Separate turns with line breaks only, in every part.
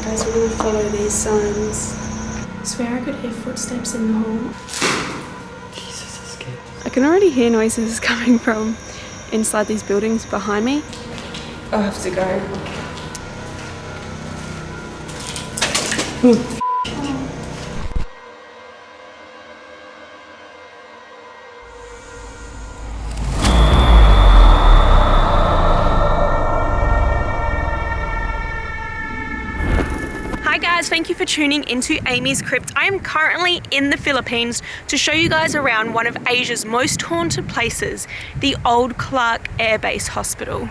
Alright guys, we're gonna follow these signs. I swear I could hear footsteps in the hall.
Jesus, that's scary.
I can already hear noises coming from inside these buildings behind me. I have to go. Ooh. Hi guys, thank you for tuning into Amy's Crypt. I am currently in the Philippines to show you guys around one of Asia's most haunted places, the Old Clark Airbase Hospital.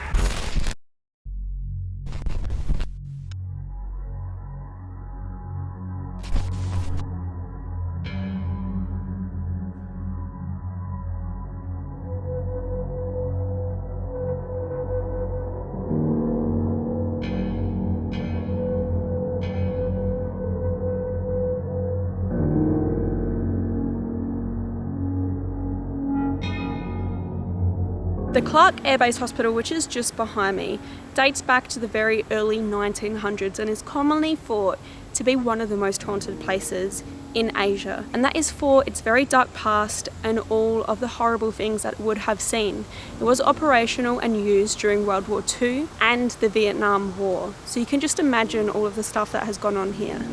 The Clark Airbase Hospital, which is just behind me, dates back to the very early 1900s and is commonly thought to be one of the most haunted places in Asia. And that is for its very dark past and all of the horrible things that it would have seen. It was operational and used during World War II and the Vietnam War. So you can just imagine all of the stuff that has gone on here.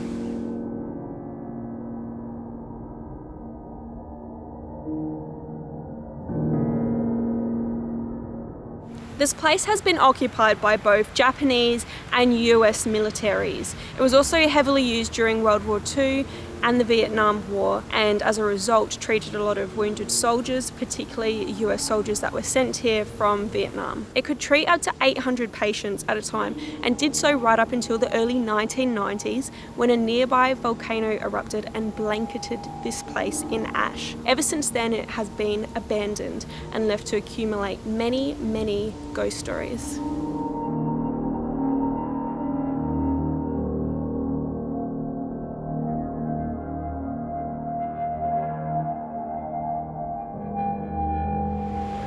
This place has been occupied by both Japanese and US militaries. It was also heavily used during World War II and the Vietnam War, and as a result treated a lot of wounded soldiers, particularly US soldiers that were sent here from Vietnam. It could treat up to 800 patients at a time and did so right up until the early 1990s when a nearby volcano erupted and blanketed this place in ash. Ever since then it has been abandoned and left to accumulate many, many ghost stories.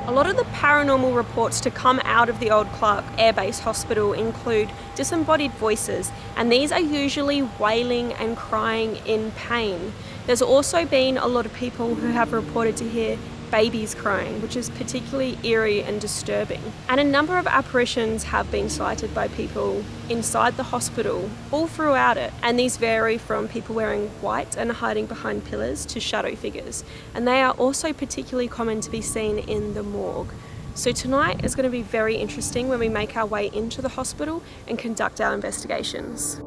A lot of the paranormal reports to come out of the Old Clark Airbase Hospital include disembodied voices, and these are usually wailing and crying in pain. There's also been a lot of people who have reported to hear babies crying, which is particularly eerie and disturbing. And a number of apparitions have been sighted by people inside the hospital all throughout it, and these vary from people wearing white and hiding behind pillars to shadow figures, and they are also particularly common to be seen in the morgue. So tonight is going to be very interesting when we make our way into the hospital and conduct our investigations.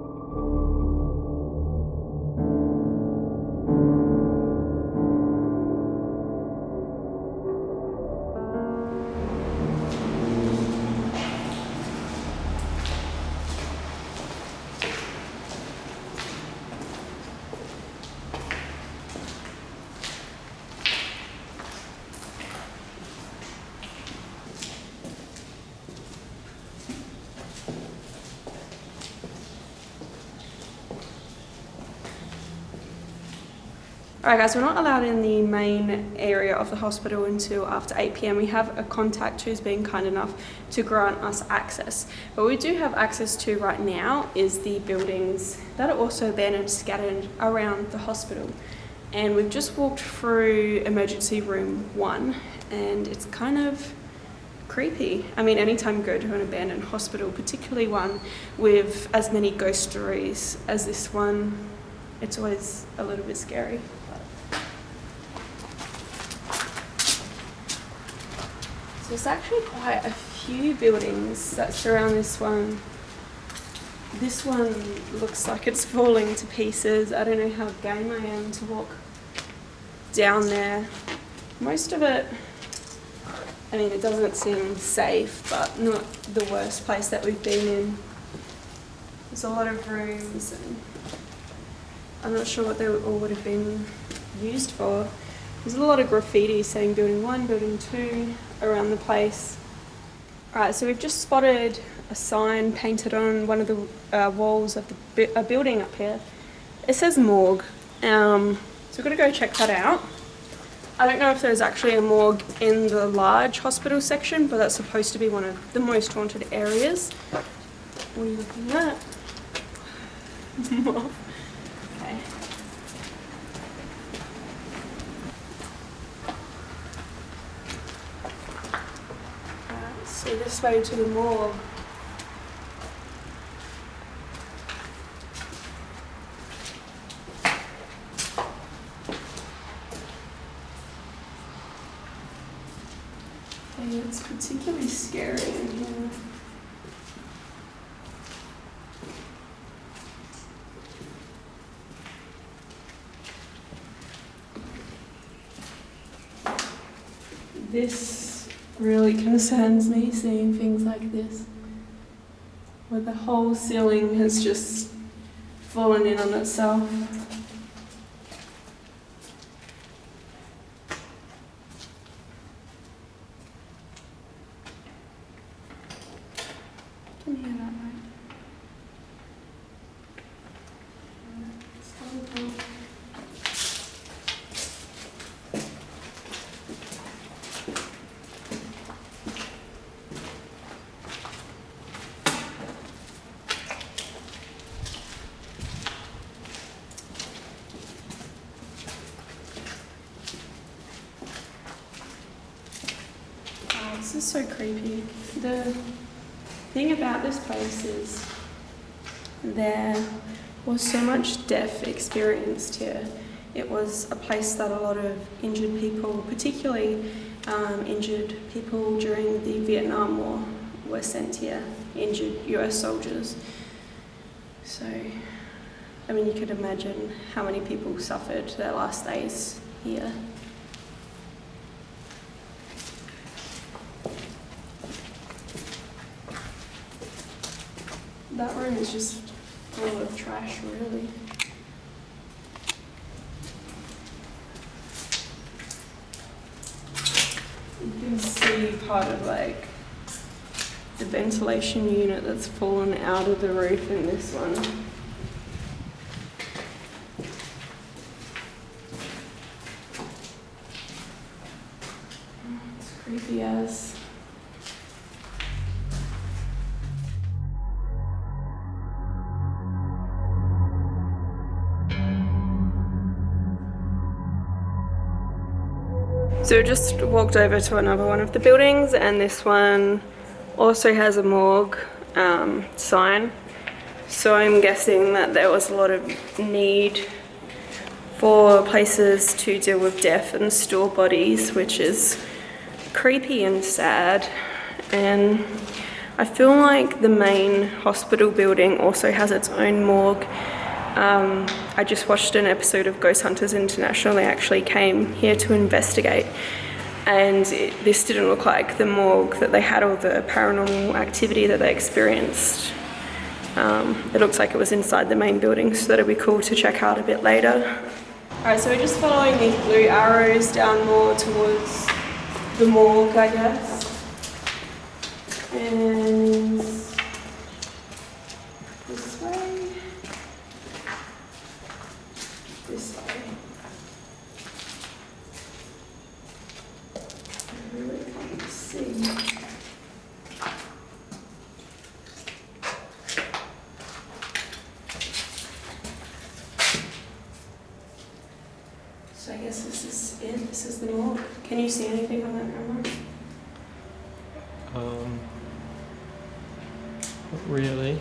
Alright guys, we're not allowed in the main area of the hospital until after 8 PM. We have a contact who's been kind enough to grant us access. But we do have access to right now is the buildings that are also then scattered around the hospital. And we've just walked through emergency room 1 and it's kind of creepy. I mean, anytime you go to an abandoned hospital, particularly one with as many ghost stories as this one, it's always a little bit scary. So there's actually quite a few buildings that surround this one. This one looks like it's falling to pieces. I don't know how game I am to walk down there. Most of it, I mean, it doesn't seem safe, but not the worst place that we've been in. There's a lot of rooms and I'm not sure what they all would have been used for. There's a lot of graffiti saying building 1, building 2 around the place. Alright, so we've just spotted a sign painted on one of the walls of a building up here. It says morgue. So we're gonna go check that out. I don't know if there's actually a morgue in the large hospital section, but that's supposed to be one of the most haunted areas. What are you looking at? Okay. So this way to the morgue. Okay, it's particularly scary in here. This really concerns me, seeing things like this, where the whole ceiling has just fallen in on itself. Can you hear that, right? This is so creepy. The thing about this place is there was so much death experienced here. It was a place that a lot of injured people, particularly injured people during the Vietnam War, were sent here, injured US soldiers. So, I mean, you could imagine how many people suffered their last days here. That room is just full of trash, really. You can see part of like the ventilation unit that's fallen out of the roof in this one. It's creepy as. So we just walked over to another one of the buildings, and this one also has a morgue sign. So I'm guessing that there was a lot of need for places to deal with death and store bodies, which is creepy and sad. And I feel like the main hospital building also has its own morgue. I just watched an episode of Ghost Hunters International. They actually came here to investigate, and this didn't look like the morgue that they had all the paranormal activity that they experienced. It looks like it was inside the main building, so that'll be cool to check out a bit later. Alright, so we're just following these blue arrows down more towards the morgue, I guess. And this way. This way. I really can't see. So I guess this is it. This is the morgue. Can you see anything on that camera?
Not really.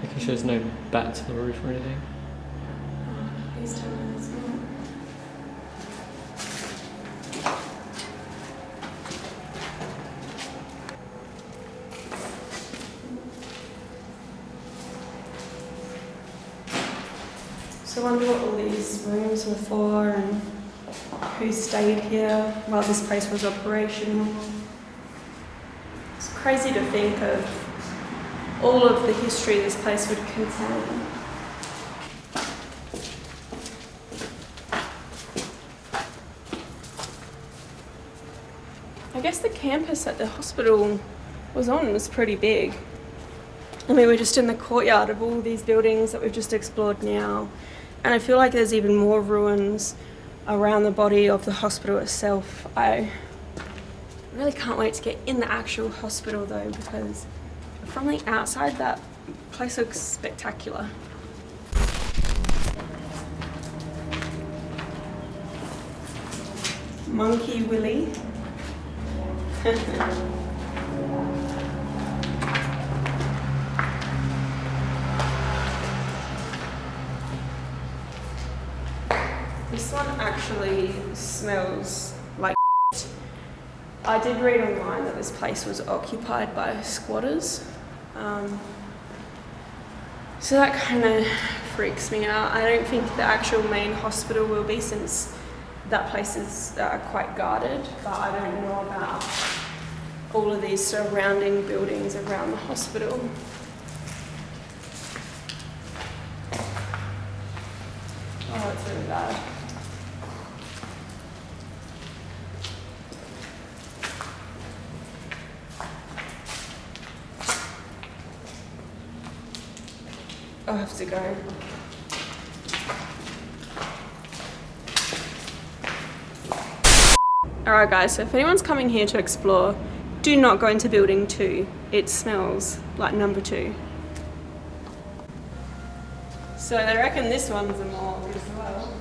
Making sure there's no bats on the roof or anything.
Oh, please tell me it's not. So I wonder what all these rooms were for and who stayed here while this place was operational. It's crazy to think of all of the history this place would contain. I guess the campus that the hospital was on was pretty big. I mean, we're just in the courtyard of all these buildings that we've just explored now. And I feel like there's even more ruins around the body of the hospital itself. I really can't wait to get in the actual hospital though, because From the outside, that place looks spectacular. Monkey Willie. This one actually smells like shit. I did read online that this place was occupied by squatters. So that kind of freaks me out. I don't think the actual main hospital will be, since that place is quite guarded, but I don't know about all of these surrounding buildings around the hospital. Oh, it's really bad. I have to go. Alright guys, so if anyone's coming here to explore, do not go into building 2. It smells like number 2. So they reckon this one's a morgue as well.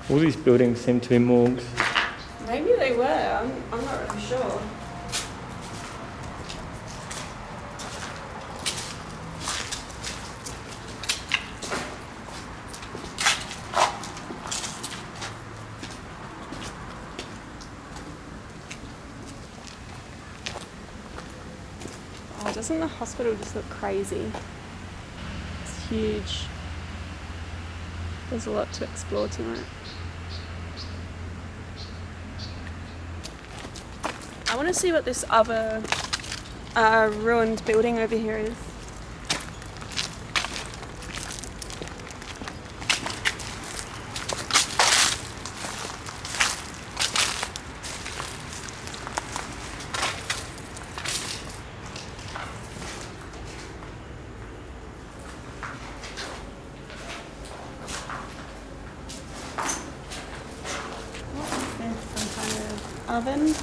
All these buildings seem to be morgues.
Maybe they were, I'm not really sure. Oh, doesn't the hospital just look crazy? It's huge. There's a lot to explore tonight. I want to see what this other ruined building over here is. Oven.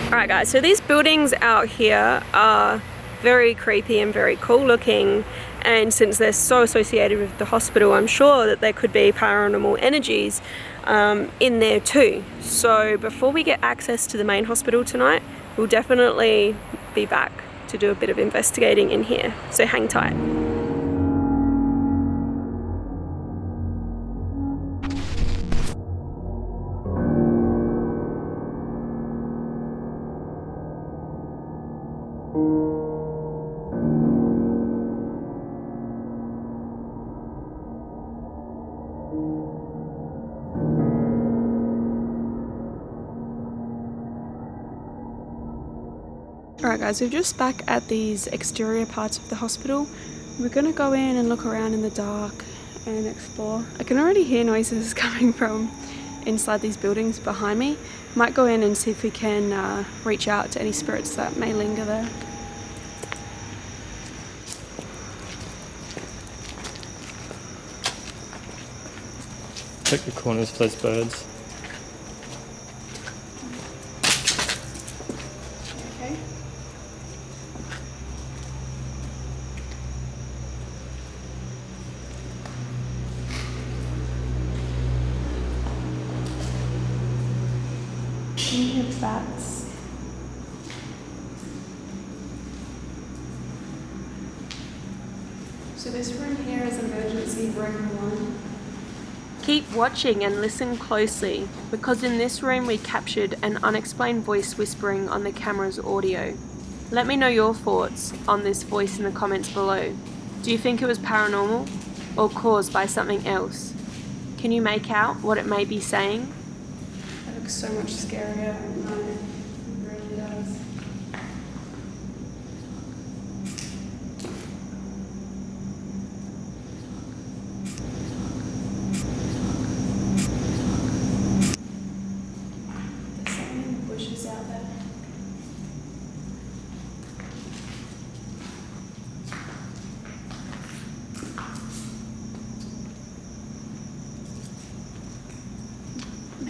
Alright guys, so these buildings out here are very creepy and very cool looking, and since they're so associated with the hospital, I'm sure that there could be paranormal energies in there too. So before we get access to the main hospital tonight, we'll definitely be back to do a bit of investigating in here, so hang tight. Alright guys, we're just back at these exterior parts of the hospital. We're gonna go in and look around in the dark and explore. I can already hear noises coming from inside these buildings behind me. Might go in and see if we can reach out to any spirits that may linger there.
Check the corners for those birds.
Okay. Can you hear bats? So this room here is emergency room 1. Keep watching and listen closely, because in this room we captured an unexplained voice whispering on the camera's audio. Let me know your thoughts on this voice in the comments below. Do you think it was paranormal or caused by something else? Can you make out what it may be saying? That looks so much scarier. No, it really does. There's something in the bushes out there.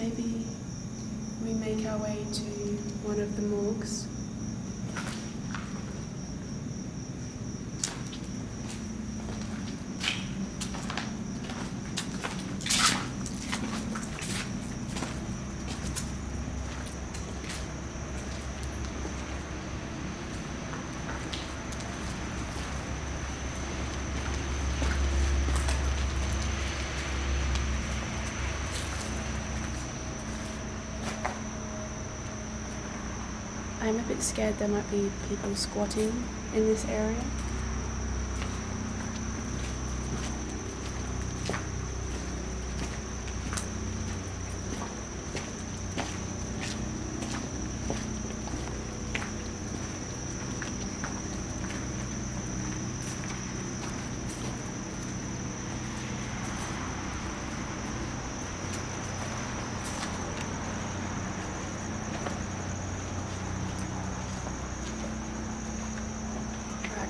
maybe we make our way to one of the morgues. I'm a bit scared there might be people squatting in this area.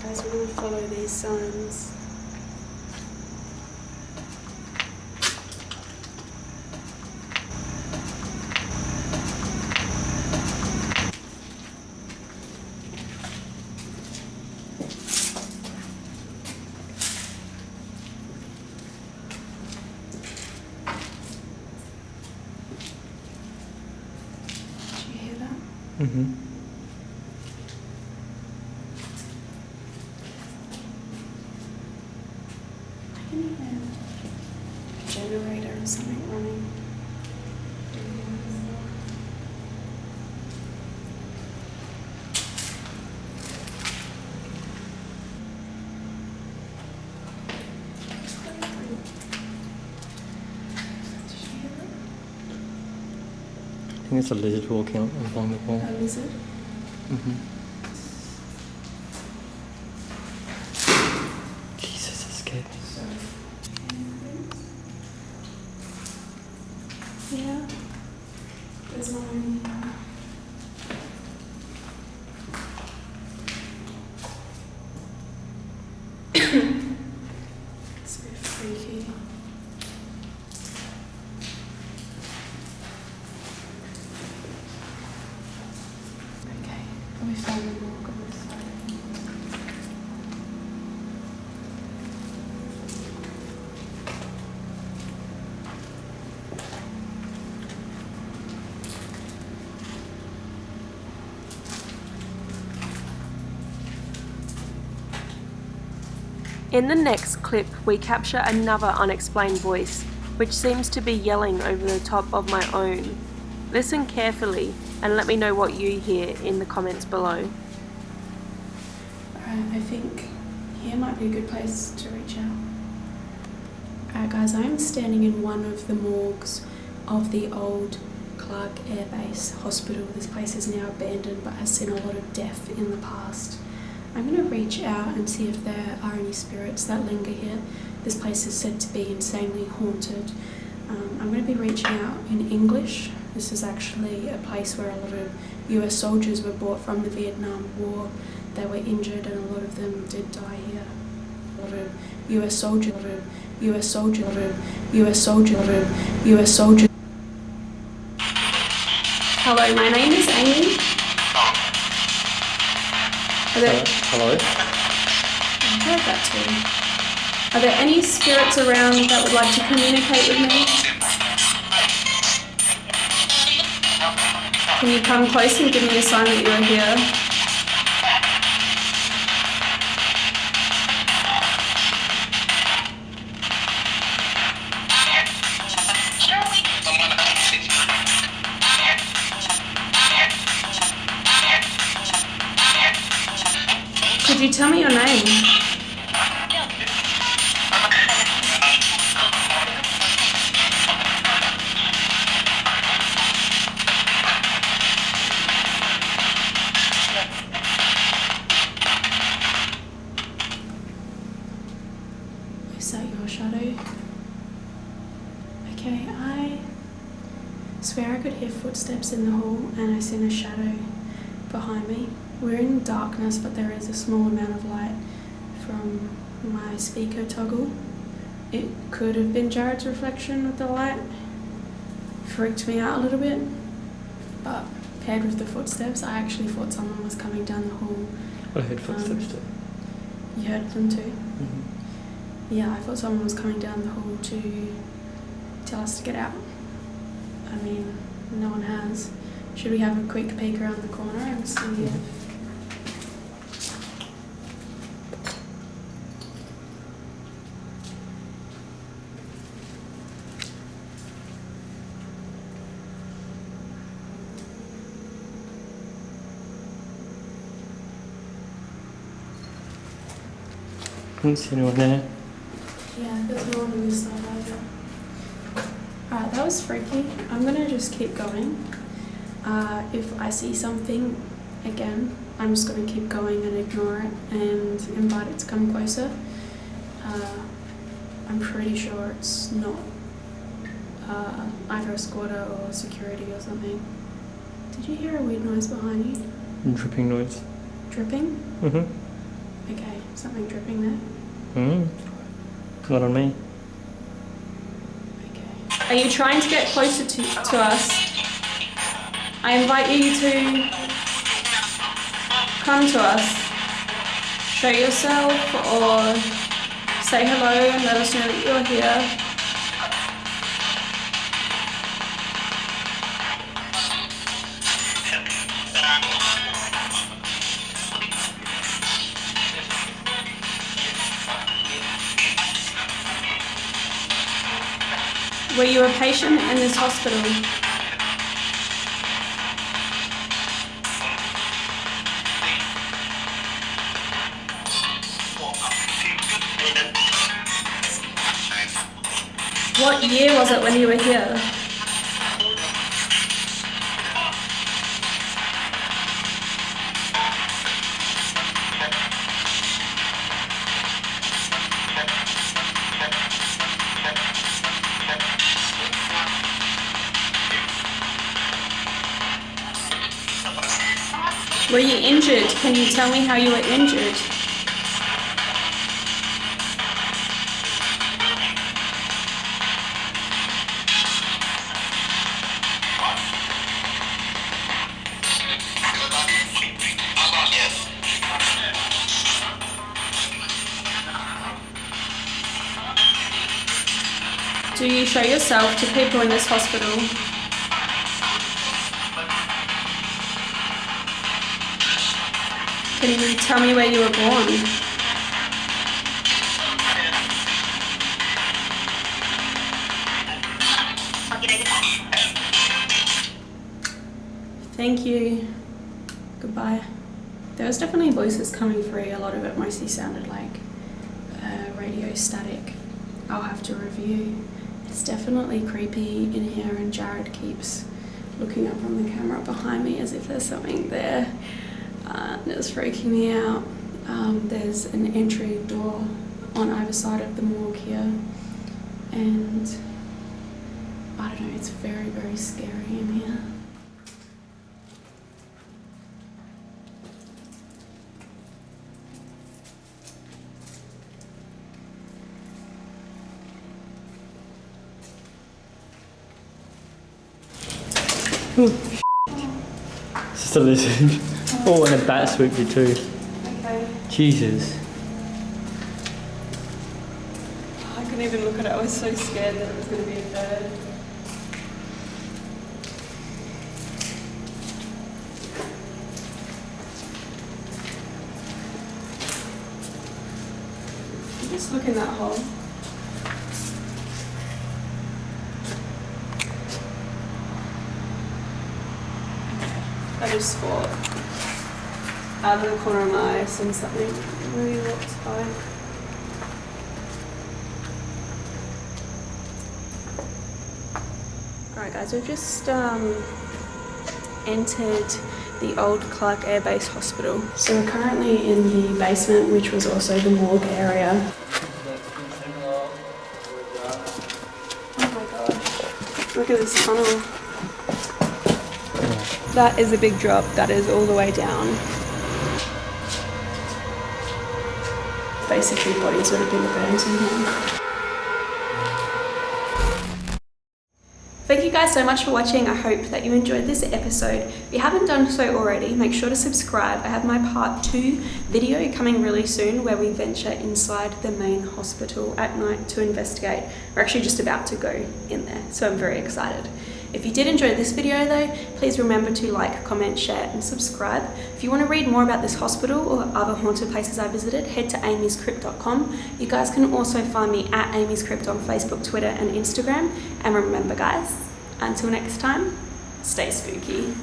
Guys, we're going to follow these signs. Did you hear that?
Mm-hmm.
Generator or something running.
I think it's a lizard walking along the wall.
A lizard?
Mm-hmm. Jesus, that scared me.
Yeah. There's no one here. It's a bit freaky. Okay, we found the morgue on this side.
In the next clip, we capture another unexplained voice, which seems to be yelling over the top of my own. Listen carefully and let me know what you hear in the comments below.
Alright, I think here might be a good place to reach out. Alright guys, I am standing in one of the morgues of the old Clark Airbase hospital. This place is now abandoned but has seen a lot of death in the past. I'm going to reach out and see if there are any spirits that linger here. This place is said to be insanely haunted. I'm going to be reaching out in English. This is actually a place where a lot of US soldiers were brought from the Vietnam War. They were injured and a lot of them did die here. A lot of US soldiers, US soldiers, US soldiers, US soldiers. Hello, my name is Amy.
Hello?
I heard that too. Are there any spirits around that would like to communicate with me? Can you come close and give me a sign that you're here? Could you tell me your name? Is that your shadow? Okay, I swear I could hear footsteps in the hall and I seen a shadow behind me. We're in darkness, but there is a small amount of light from my speaker toggle. It could have been Jared's reflection with the light freaked me out a little bit, but paired with the footsteps, I actually thought someone was coming down the hall.
I heard footsteps too.
You heard them too?
Mm-hmm.
Yeah, I thought someone was coming down the hall to tell us to get out. I mean, no one has. Should we have a quick peek around the corner and see if...
Didn't see anyone there.
Yeah, there's no one on this side either. Alright, that was freaky. I'm gonna just keep going. If I see something again, I'm just gonna keep going and ignore it and invite it to come closer. I'm pretty sure it's not either a squatter or security or something. Did you hear a weird noise behind you?
Dripping noise.
Dripping?
Mm-hmm.
Okay, something dripping there.
Not on me.
Okay. Are you trying to get closer to us? I invite you to come to us. Show yourself or say hello and let us know that you're here. Were you a patient in this hospital? What year was it when you were here? Were you injured? Can you tell me how you were injured? Do you show yourself to people in this hospital? Can you tell me where you were born? Thank you. Goodbye. There was definitely voices coming through. A lot of it mostly sounded like radio static. I'll have to review. It's definitely creepy in here, and Jared keeps looking up on the camera behind me as if there's something there. It's freaking me out. There's an entry door on either side of the morgue here, and I don't know, it's very, very scary in here.
It's just a lizard. Oh, and a bat swooped you too.
Okay.
Jesus.
I couldn't even look at it. I was so scared that it was going to be a bird. Just look in that hole. I just thought out of the corner of my eye and something really walked by. Alright guys, we've just entered the old Clark Airbase hospital. So we're currently in the basement, which was also the morgue area. Oh my gosh, look at this tunnel. That is a big drop. That is all the way down. Basically, bodies would have been burned in here. Thank you guys so much for watching. I hope that you enjoyed this episode. If you haven't done so already, make sure to subscribe. I have my part 2 video coming really soon where we venture inside the main hospital at night to investigate. We're actually just about to go in there, so I'm very excited. If you did enjoy this video though, please remember to like, comment, share and subscribe. If you want to read more about this hospital or other haunted places I visited, head to amyscrypt.com. You guys can also find me at Amy's Crypt on Facebook, Twitter and Instagram. And remember guys, until next time, stay spooky.